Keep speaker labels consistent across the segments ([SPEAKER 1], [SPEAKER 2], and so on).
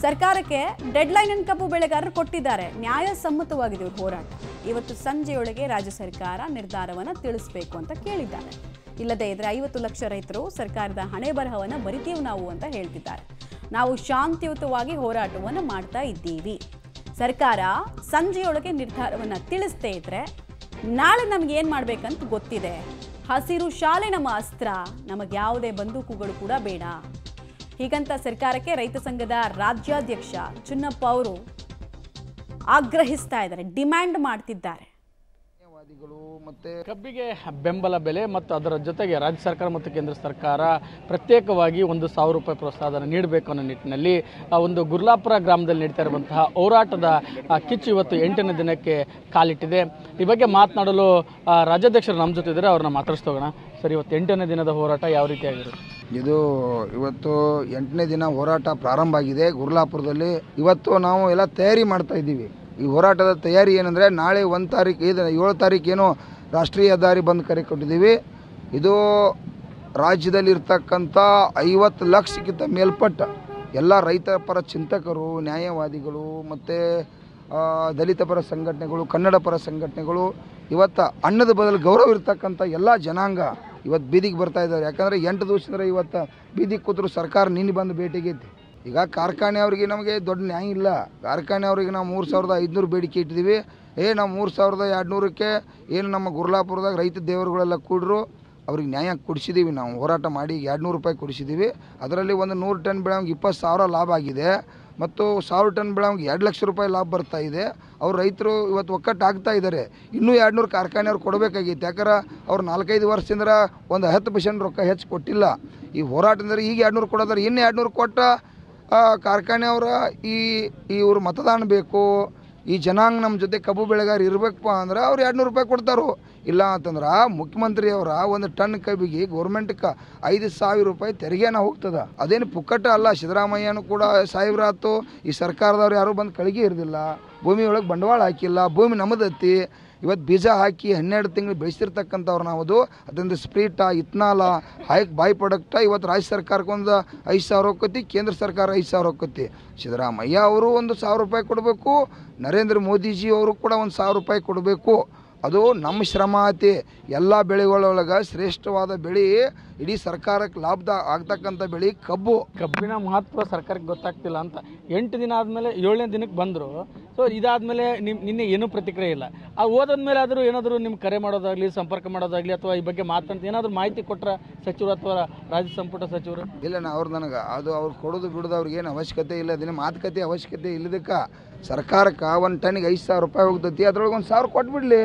[SPEAKER 1] ಸರ್ಕಾರಕ್ಕೆ ಡೆಡ್ಲೈನ್ ಅನ್ನು ಕಬ್ಬು ಬೆಳೆಗಾರರು ಕೊಟ್ಟಿದ್ದಾರೆ. ನ್ಯಾಯಸಮ್ಮತವಾಗಿದೆ ಹೋರಾಟ. ಇವತ್ತು ಸಂಜೆಯೊಳಗೆ ರಾಜ್ಯ ಸರ್ಕಾರ ನಿರ್ಧಾರವನ್ನು ತಿಳಿಸಬೇಕು ಅಂತ ಕೇಳಿದ್ದಾರೆ. ಇಲ್ಲದೇ ಇದ್ರೆ 50 ಲಕ್ಷ ರೈತರು ಸರ್ಕಾರದ ಹಣೆ ಬರಹವನ್ನು ಬರಿತೀವಿ ನಾವು ಅಂತ ಹೇಳ್ತಿದ್ದಾರೆ. ನಾವು ಶಾಂತಿಯುತವಾಗಿ ಹೋರಾಟವನ್ನು ಮಾಡ್ತಾ ಇದ್ದೀವಿ. ಸರ್ಕಾರ ಸಂಜೆಯೊಳಗೆ ನಿರ್ಧಾರವನ್ನು ತಿಳಿಸದೇ ಇದ್ರೆ ನಾಳೆ ನಮ್ಗೆ ಏನು ಮಾಡಬೇಕಂತ ಗೊತ್ತಿದೆ. ಹಸಿರು ಶಾಲೆ ನಮ್ಮ ಅಸ್ತ್ರ, ನಮಗೆ ಯಾವುದೇ ಬಂದೂಕುಗಳು ಕೂಡ ಬೇಡ. ಹೀಗಂತ ಸರ್ಕಾರಕ್ಕೆ ರೈತ ಸಂಘದ ರಾಜ್ಯಾಧ್ಯಕ್ಷ ಚುನ್ನಪ್ಪ ಅವರು ಆಗ್ರಹಿಸ್ತಾ ಇದ್ದಾರೆ, ಡಿಮ್ಯಾಂಡ್ ಮಾಡ್ತಿದ್ದಾರೆ.
[SPEAKER 2] ಕಬ್ಬಿಗೆ ಬೆಂಬಲ ಬೆಲೆ ಮತ್ತು ಅದರ ಜೊತೆಗೆ ರಾಜ್ಯ ಸರ್ಕಾರ ಮತ್ತು ಕೇಂದ್ರ ಸರ್ಕಾರ ಪ್ರತ್ಯೇಕವಾಗಿ 1,000 ರೂಪಾಯಿ ಪ್ರೋತ್ಸಾಹನ ನೀಡಬೇಕು ಅನ್ನೋ ನಿಟ್ಟಿನಲ್ಲಿ ಒಂದು ಗುರ್ಲಾಪುರ ಗ್ರಾಮದಲ್ಲಿ ನಡೀತಾ ಇರುವಂತಹ ಹೋರಾಟದ ಕಿಚ್ಚು ಇವತ್ತು 8ನೇ ದಿನಕ್ಕೆ ಕಾಲಿಟ್ಟಿದೆ. ಈ ಬಗ್ಗೆ ಮಾತನಾಡಲು ರಾಜ್ಯಾಧ್ಯಕ್ಷರು ನಮ್ಮ ಜೊತೆ ಇದ್ದಾರೆ, ಅವ್ರನ್ನ ಮಾತಾಡಿಸ್ತೋಗೋಣ. ಸರ್, ಇವತ್ತು 8ನೇ ದಿನದ ಹೋರಾಟ ಯಾವ ರೀತಿಯಾಗಿರುತ್ತೆ?
[SPEAKER 3] ಇದು ಇವತ್ತು 8ನೇ ದಿನ ಹೋರಾಟ ಪ್ರಾರಂಭ ಆಗಿದೆ ಗುರ್ಲಾಪುರದಲ್ಲಿ. ಇವತ್ತು ನಾವು ಎಲ್ಲ ತಯಾರಿ ಮಾಡ್ತಾ ಇದ್ದೀವಿ. ಈ ಹೋರಾಟದ ತಯಾರಿ ಏನಂದರೆ, ನಾಳೆ 1 ತಾರೀಕು 7 ತಾರೀಕೇನೋ ರಾಷ್ಟ್ರೀಯ ಹೆದ್ದಾರಿ ಬಂದ್ ಕರೆ ಕೊಟ್ಟಿದ್ದೀವಿ. ಇದು ರಾಜ್ಯದಲ್ಲಿ ಇರ್ತಕ್ಕಂಥ 50 ಲಕ್ಷಕ್ಕಿಂತ ಮೇಲ್ಪಟ್ಟ ಎಲ್ಲ ರೈತರ ಪರ ಚಿಂತಕರು, ನ್ಯಾಯವಾದಿಗಳು ಮತ್ತು ದಲಿತ ಪರ ಸಂಘಟನೆಗಳು, ಕನ್ನಡ ಪರ ಸಂಘಟನೆಗಳು, ಇವತ್ತು ಅನ್ನದ ಬದಲು ಗೌರವ ಇರ್ತಕ್ಕಂಥ ಎಲ್ಲ ಜನಾಂಗ ಇವತ್ತು ಬೀದಿಗೆ ಬರ್ತಾ ಇದ್ದಾರೆ. ಯಾಕಂದರೆ 8 ದಿವಸದಿಂದ ಇವತ್ತು ಬೀದಿಗೆ ಕೂತರು ಸರ್ಕಾರ ನಿನ್ನೆ ಬಂದು ಭೇಟಿಗೈತಿ. ಈಗ ಕಾರ್ಖಾನೆಯವ್ರಿಗೆ ನಮಗೆ ದೊಡ್ಡ ನ್ಯಾಯ ಇಲ್ಲ. ಕಾರ್ಖಾನೆಯವ್ರಿಗೆ ನಾವು 3,500 ಬೇಡಿಕೆ ಇಟ್ಟಿದ್ದೀವಿ. ನಾವು 3,200ಕ್ಕೆ ಏನು ನಮ್ಮ ಗುರ್ಲಾಪುರದಾಗ ರೈತ ದೇವರುಗಳೆಲ್ಲ ಕೂಡ್ರು ಅವ್ರಿಗೆ ನ್ಯಾಯ ಕೊಡಿಸಿದ್ದೀವಿ. ನಾವು ಹೋರಾಟ ಮಾಡಿ 200 ರೂಪಾಯಿ ಕೊಡಿಸಿದ್ದೀವಿ. ಅದರಲ್ಲಿ ಒಂದು 100 ಟನ್ ಬೆಳೆವಂಗೆ 20,000 ಲಾಭ ಆಗಿದೆ ಮತ್ತು 1,000 ಟನ್ ಬೆಳೆವಂಗೆ 2 ಲಕ್ಷ ರೂಪಾಯಿ ಲಾಭ ಬರ್ತಾ ಇದೆ. ಅವ್ರು ರೈತರು ಇವತ್ತು ಒಕ್ಕಟ್ಟು ಆಗ್ತಾ ಇದ್ದಾರೆ. ಇನ್ನೂ 200 ಕಾರ್ಖಾನೆಯವ್ರು ಕೊಡಬೇಕಾಗಿತ್ತು. ಯಾಕಂದ್ರೆ ಅವ್ರು 4-5 ವರ್ಷದಿಂದ ಒಂದು 10% ರೊಕ್ಕ ಹೆಚ್ಚು ಕೊಟ್ಟಿಲ್ಲ. ಈ ಹೋರಾಟದಿಂದ ಈಗ 200 ಕೊಡೋದಾರೆ, ಇನ್ನು 200 ಕೊಟ್ಟ ಕಾರ್ಖಾನೆಯವರ ಇವ್ರು ಮತದಾನ ಬೇಕು, ಈ ಜನಾಂಗ ನಮ್ಮ ಜೊತೆ ಕಬ್ಬು ಬೆಳೆಗಾರ ಇರಬೇಕಪ್ಪ ಅಂದ್ರೆ ಅವ್ರು 200 ರೂಪಾಯಿ ಕೊಡ್ತಾರೋ. ಇಲ್ಲ ಅಂತಂದ್ರೆ ಮುಖ್ಯಮಂತ್ರಿಯವರ ಒಂದು ಟನ್ ಕಬ್ಬಿಗೆ ಗೌರ್ಮೆಂಟ್ಗೆ 5,000 ರೂಪಾಯಿ ತೆರಿಗೆನ ಹೋಗ್ತದೆ. ಅದೇನು ಪುಕ್ಕಟ್ಟ ಅಲ್ಲ. ಸಿದ್ದರಾಮಯ್ಯನೂ ಕೂಡ ಸಾಹೇಬ್ರಾತು, ಈ ಸರ್ಕಾರದವ್ರು ಯಾರೂ ಬಂದು ಕಳಿಗೆ ಇರೋದಿಲ್ಲ, ಭೂಮಿ ಒಳಗೆ ಬಂಡವಾಳ ಹಾಕಿಲ್ಲ, ಭೂಮಿ ನಮ್ಮದತ್ತಿ. ಇವತ್ತು ಬೀಜ ಹಾಕಿ 12 ತಿಂಗಳು ಬೆಳೆಸಿರ್ತಕ್ಕಂಥವ್ರು ನಾವು. ಅದರಿಂದ ಸ್ಪ್ರೀಟ, ಇತ್ನಾಲ, ಬಾಯ್ ಪ್ರಾಡಕ್ಟ ಇವತ್ತು ರಾಜ್ಯ ಸರ್ಕಾರಕ್ಕೆ ಒಂದು 5,000 ಹೋಗ್ತಿ, ಕೇಂದ್ರ ಸರ್ಕಾರ 5,000 ಹೋಗ್ತಿ. ಸಿದ್ದರಾಮಯ್ಯ ಅವರು 1,000 ರೂಪಾಯಿ ಕೊಡಬೇಕು, ನರೇಂದ್ರ ಮೋದಿಜಿ ಅವರು ಕೂಡ 1,000 ರೂಪಾಯಿ ಕೊಡಬೇಕು. ಅದು ನಮ್ಮ ಶ್ರಮ ಐತಿ. ಎಲ್ಲ ಬೆಳೆಗಳೊಳಗೆ ಶ್ರೇಷ್ಠವಾದ ಬೆಳೆ, ಇಡೀ ಸರ್ಕಾರಕ್ಕೆ ಲಾಭದ ಆಗ್ತಕ್ಕಂಥ ಬೆಳೆ ಕಬ್ಬು.
[SPEAKER 2] ಕಬ್ಬಿನ ಮಹತ್ವ ಸರ್ಕಾರಕ್ಕೆ ಗೊತ್ತಾಗ್ತಿಲ್ಲ ಅಂತ 8 ದಿನ ಆದಮೇಲೆ 7ನೇ ದಿನಕ್ಕೆ ಬಂದರು. ಸೊ ಇದಾದಮೇಲೆ ನಿನ್ನೆ ಏನೂ ಪ್ರತಿಕ್ರಿಯೆ ಇಲ್ಲ. ಓದಾದ್ಮೇಲೆ ಆದರೂ ಏನಾದರೂ ನಿಮ್ಗೆ ಕರೆ ಮಾಡೋದಾಗಲಿ, ಸಂಪರ್ಕ ಮಾಡೋದಾಗಲಿ, ಅಥವಾ ಈ ಬಗ್ಗೆ ಮಾತಾಡ್ತಾ ಏನಾದರೂ ಮಾಹಿತಿ ಕೊಟ್ಟರೆ ಸಚಿವರು ಅಥವಾ ರಾಜ್ಯ ಸಂಪುಟ ಸಚಿವರು?
[SPEAKER 3] ಇಲ್ಲ, ನನಗೆ ಅದು ಅವ್ರು ಕೊಡೋದು ಬಿಡೋದು ಅವ್ರಿಗೆ ಏನು ಅವಶ್ಯಕತೆ ಇಲ್ಲ. ಅದನ್ನ ಮಾತುಕತೆ ಅವಶ್ಯಕತೆ ಇಲ್ಲದಕ್ಕೆ ಸರ್ಕಾರಕ್ಕೆ 1 ಟನ್ನಿಗೆ 5,000 ರೂಪಾಯಿ ಹೋಗ್ತೈತಿ. ಅದ್ರೊಳಗೆ 1,000 ಕೊಟ್ಬಿಡ್ಲಿ.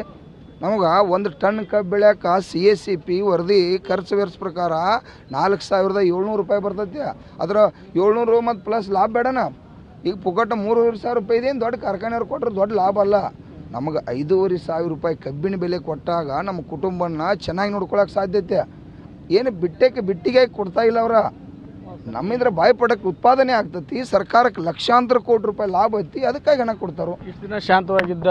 [SPEAKER 3] ನಮಗೆ 1 ಟನ್ ಕಬ್ಬು ಬೆಳೆಯೋಕೆ CACP ವರದಿ ಖರ್ಚು ವೆಚ್ಚ ಪ್ರಕಾರ 4,700 ರೂಪಾಯಿ ಬರ್ತೈತಿ. ಅದರ 700 ಮತ್ತು ಪ್ಲಸ್ ಲಾಭ ಬೇಡನ. ಈಗ ಪುಕ್ಕಟ್ಟ 3,500 ರೂಪಾಯಿ ಇದೆ. ದೊಡ್ಡ ಕಾರ್ಖಾನೆಯವ್ರು ಕೊಟ್ಟರೆ ದೊಡ್ಡ ಲಾಭ ಅಲ್ಲ. ನಮಗೆ 5,500 ರೂಪಾಯಿ ಕಬ್ಬಿನ ಬೆಲೆ ಕೊಟ್ಟಾಗ ನಮ್ಮ ಕುಟುಂಬನ ಚೆನ್ನಾಗಿ ನೋಡ್ಕೊಳಕ್ಕೆ ಸಾಧ್ಯತೆ. ಏನು ಬಿಟ್ಟಿಗೆ ಕೊಡ್ತಾ ಇಲ್ಲ ಅವರ. ನಮ್ಮಿಂದ ಬಾಯ್ ಪ್ರಾಡಕ್ಟ್ ಉತ್ಪಾದನೆ ಆಗ್ತತಿ. ಸರ್ಕಾರಕ್ಕೆ ಲಕ್ಷಾಂತರ ಕೋಟಿ ರೂಪಾಯಿ ಲಾಭ ಐತಿ, ಅದಕ್ಕಾಗಿ ಹಣ ಕೊಡ್ತಾರೋ.
[SPEAKER 2] ಇಷ್ಟು ದಿನ ಶಾಂತವಾಗಿದ್ದ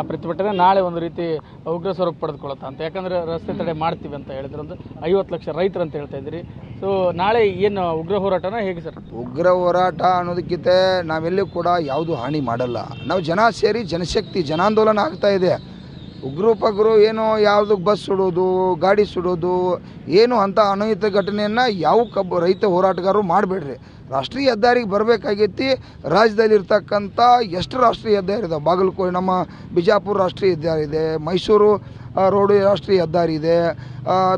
[SPEAKER 2] ಪ್ರತಿಭಟನೆ ನಾಳೆ ಒಂದು ರೀತಿ ಉಗ್ರ ಸ್ವರೂಪ ಪಡೆದುಕೊಳ್ಳುತ್ತಾ ಅಂತ. ಯಾಕಂದ್ರೆ ರಸ್ತೆ ತಡೆ ಮಾಡ್ತೀವಿ ಅಂತ ಹೇಳಿದ್ರೆ ಒಂದು 50 ಲಕ್ಷ ರೈತರು ಅಂತ ಹೇಳ್ತಾ ಇದ್ದೀರಿ. ಸೊ ನಾಳೆ ಏನು ಉಗ್ರ ಹೋರಾಟನ ಹೇಗೆ ಸರ್?
[SPEAKER 3] ಉಗ್ರ ಹೋರಾಟ ಅನ್ನೋದಕ್ಕಿಂತ ನಾವೆಲ್ಲೂ ಕೂಡ ಯಾವುದು ಹಾನಿ ಮಾಡಲ್ಲ. ನಾವು ಜನ ಸೇರಿ ಜನಶಕ್ತಿ ಜನಾಂದೋಲನ ಆಗ್ತಾ ಇದೆ. ಉಗ್ರಪಗ್ರು ಏನೋ ಯಾವುದಕ್ಕೆ ಬಸ್ ಸುಡೋದು, ಗಾಡಿ ಸುಡೋದು, ಏನು ಅಂತ ಅನಹಿತ ಘಟನೆಯನ್ನು ಯಾವ ರೈತ ಹೋರಾಟಗಾರರು ಮಾಡಬೇಡ್ರಿ. ರಾಷ್ಟ್ರೀಯ ಹೆದ್ದಾರಿಗೆ ಬರಬೇಕಾಗೈತಿ. ರಾಜ್ಯದಲ್ಲಿ ಇರ್ತಕ್ಕಂಥ ಎಷ್ಟು ರಾಷ್ಟ್ರೀಯ ಹೆದ್ದಾರಿ ಇದಾವೆ. ಬಾಗಲಕೋಟೆ, ನಮ್ಮ ಬಿಜಾಪುರ ರಾಷ್ಟ್ರೀಯ ಹೆದ್ದಾರಿ ಇದೆ, ಮೈಸೂರು ರೋಡು ರಾಷ್ಟ್ರೀಯ ಹೆದ್ದಾರಿ ಇದೆ,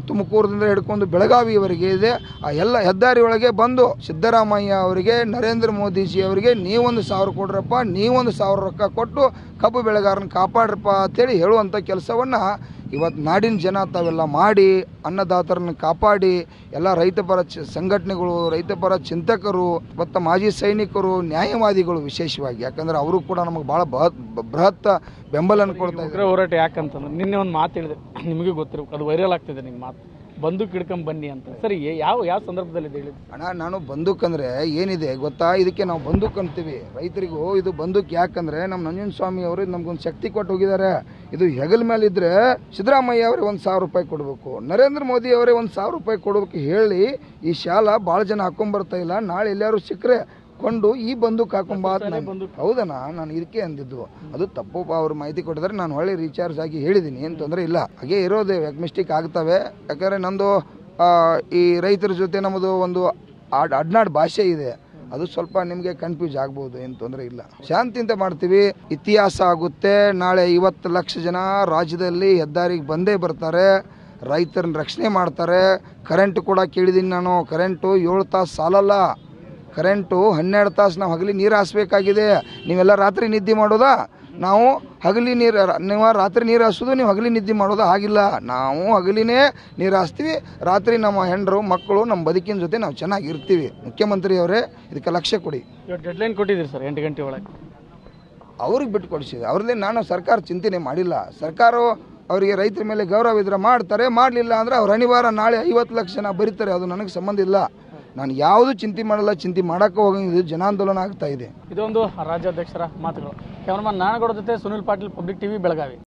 [SPEAKER 3] ತುಮಕೂರಿನಿಂದ ಹಿಡ್ಕೊಂಡು ಬೆಳಗಾವಿಯವರೆಗೆ ಇದೆ. ಆ ಎಲ್ಲ ಹೆದ್ದಾರಿ ಒಳಗೆ ಬಂದು ಸಿದ್ದರಾಮಯ್ಯ ಅವರಿಗೆ, ನರೇಂದ್ರ ಮೋದಿಜಿ ಅವರಿಗೆ ನೀವೊಂದು 1,000 ಕೊಡ್ರಪ್ಪ, ನೀವೊಂದು 1,000 ರೊಕ್ಕ ಕೊಟ್ಟು ಕಬ್ಬು ಬೆಳೆಗಾರನ ಕಾಪಾಡ್ರಪ್ಪ ಅಂತೇಳಿ ಹೇಳುವಂಥ ಕೆಲಸವನ್ನು ಇವತ್ತು ನಾಡಿನ ಜನ ತಾವೆಲ್ಲ ಮಾಡಿ ಅನ್ನದಾತರನ್ನು ಕಾಪಾಡಿ ಎಲ್ಲ ರೈತಪರ ಸಂಘಟನೆಗಳು, ರೈತಪರ ಚಿಂತಕರು ಮತ್ತು ಮಾಜಿ ಸೈನಿಕರು, ನ್ಯಾಯವಾದಿಗಳು ವಿಶೇಷವಾಗಿ, ಯಾಕಂದ್ರೆ ಅವರು ಕೂಡ ನಮಗೆ ಭಾಳ ಬೃಹತ್ ಬೆಂಬಲ ಕೊಡ್ತಾ ಇದ್ದಾರೆ.
[SPEAKER 2] ಹೋರಾಟ ಯಾಕಂತಂದ್ರೆ ನಿನ್ನೆ ಒಂದು ಮಾತು ಹೇಳಿದೆ, ನಿಮಗೆ ಗೊತ್ತಿರಬೇಕು, ಅದು ವೈರಲ್ ಆಗ್ತಿದೆ ನಿಮ್ಮ ಮಾತು, ಬಂದೂಕ್ ಹಿಡ್ಕೊಂಡ್ ಬನ್ನಿ ಅಂತ. ಸರಿ, ಯಾವ ಸಂದರ್ಭದಲ್ಲಿ ಹೇಳಿದ್ರು?
[SPEAKER 3] ಅಣ್ಣ, ನಾನು ಬಂದೂಕ್ ಅಂದ್ರೆ ಏನಿದೆ ಗೊತ್ತಾ? ಇದಕ್ಕೆ ನಾವು ಬಂದೂಕ್ ಅಂತೀವಿ. ರೈತರಿಗೂ ಇದು ಬಂದೂಕ್ ಯಾಕಂದ್ರೆ ನಮ್ಮ ನಂಜನ ಸ್ವಾಮಿ ಅವರು ನಮ್ಗೊಂದು ಶಕ್ತಿ ಕೊಟ್ಟು ಹೋಗಿದ್ದಾರೆ. ಇದು ಹೆಗಲ ಮೇಲೆ ಇದ್ರೆ ಸಿದ್ದರಾಮಯ್ಯ ಅವರೇ 1,000 ರೂಪಾಯಿ ಕೊಡಬೇಕು, ನರೇಂದ್ರ ಮೋದಿ ಅವರೇ 1,000 ರೂಪಾಯಿ ಕೊಡಬೇಕು ಹೇಳಿ ಈ ಶಾಲ ಭಾಳ ಜನ ಹಾಕೊಂಡ್ಬರ್ತಾ ಇಲ್ಲ. ನಾಳೆ ಎಲ್ಲಾರು ಸಿಕ್ಕರೆ ಕೊಂಡು ಈ ಬಂದೂಕ್ ಹಾಕೊಂಬಾತ್ ಹೌದನಾ, ನಾನು ಇದಕ್ಕೆ ಅಂದಿದ್ದು. ಅದು ತಪ್ಪು, ಅವ್ರು ಮಾಹಿತಿ ಕೊಟ್ಟಿದ್ದಾರೆ, ನಾನು ಹೊಳ್ಳಿ ರೀಚಾರ್ಜ್ ಆಗಿ ಹೇಳಿದ್ದೀನಿ, ಏನು ತೊಂದರೆ ಇಲ್ಲ. ಹಾಗೆ ಇರೋದೇ ಮಿಸ್ಟೇಕ್ ಆಗ್ತವೆ. ಯಾಕಂದರೆ ನಂದು ಈ ರೈತರ ಜೊತೆ ನಮ್ಮದು ಒಂದು ಅಡ್ನಾಡ್ ಭಾಷೆ ಇದೆ, ಅದು ಸ್ವಲ್ಪ ನಿಮಗೆ ಕನ್ಫ್ಯೂಸ್ ಆಗ್ಬೋದು, ಏನು ತೊಂದರೆ ಇಲ್ಲ. ಶಾಂತಿಯಿಂದ ಮಾಡ್ತೀವಿ. ಇತಿಹಾಸ ಆಗುತ್ತೆ. ನಾಳೆ 50 ಲಕ್ಷ ಜನ ರಾಜ್ಯದಲ್ಲಿ ಹೆದ್ದಾರಿಗೆ ಬಂದೇ ಬರ್ತಾರೆ, ರೈತರನ್ನ ರಕ್ಷಣೆ ಮಾಡ್ತಾರೆ. ಕರೆಂಟ್ ಕೂಡ ಕೇಳಿದ್ದೀನಿ ನಾನು. ಕರೆಂಟು 7 ತಾಸು ಸಾಲಲ್ಲ, ಕರೆಂಟು 12 ತಾಸು ನಾವು ಹಗಲಿ ನೀರು ಹಾಸ್ಬೇಕಾಗಿದೆ. ನೀವೆಲ್ಲ ರಾತ್ರಿ ನಿದ್ದೆ ಮಾಡೋದಾ? ನಾವು ಹಗಲಿ ನೀವು ರಾತ್ರಿ ನೀರು ಹಾಸೋದು, ನೀವು ಹಗಲಿ ನಿದ್ದೆ ಮಾಡೋದು? ಹಾಗಿಲ್ಲ, ನಾವು ಹಗಲಿನೇ ನೀರು ಹಾಸ್ತೀವಿ, ರಾತ್ರಿ ನಮ್ಮ ಹೆಂಡರು ಮಕ್ಕಳು ನಮ್ಮ ಬದುಕಿನ ಜೊತೆ ನಾವು ಚೆನ್ನಾಗಿರ್ತೀವಿ. ಮುಖ್ಯಮಂತ್ರಿ ಅವರೇ ಇದಕ್ಕೆ ಲಕ್ಷ್ಯ ಕೊಡಿ.
[SPEAKER 2] ಡೆಡ್ಲೈನ್ ಕೊಟ್ಟಿದ್ದೀರಿ ಸರ್, 8 ಗಂಟೆ ಒಳಗೆ
[SPEAKER 3] ಅವ್ರಿಗೆ ಬಿಟ್ಟು ಕೊಡಿಸಿದೆ. ಅವ್ರದ್ದೇ ನಾನು ಸರ್ಕಾರ ಚಿಂತನೆ ಮಾಡಿಲ್ಲ. ಸರ್ಕಾರ ಅವರಿಗೆ ರೈತರ ಮೇಲೆ ಗೌರವ ಇದ್ರೆ ಮಾಡ್ತಾರೆ, ಮಾಡಲಿಲ್ಲ ಅಂದರೆ ಅವ್ರು ಅನಿವಾರ್ಯ ನಾಳೆ 50 ಲಕ್ಷ ಜನ ಬರೀತಾರೆ. ಅದು ನನಗೆ ಸಂಬಂಧ ಇಲ್ಲ. ನಾನು ಯಾವುದು ಚಿಂತೆ ಮಾಡಲ್ಲ, ಚಿಂತೆ ಮಾಡೋಕ್ಕೆ ಹೋಗಂಗಿದ್ದು ಜನಾಂದೋಲನ ಆಗ್ತಾ ಇದೆ.
[SPEAKER 2] ಇದೊಂದು ರಾಜ್ಯಾಧ್ಯಕ್ಷರ ಮಾತುಗಳು. ಕ್ಯಾಮರಾಮನ್ ನಾನಗೌಡ ಜೊತೆ ಸುನಿಲ್ ಪಾಟೀಲ್, ಪಬ್ಲಿಕ್ ಟಿವಿ, ಬೆಳಗಾವಿ.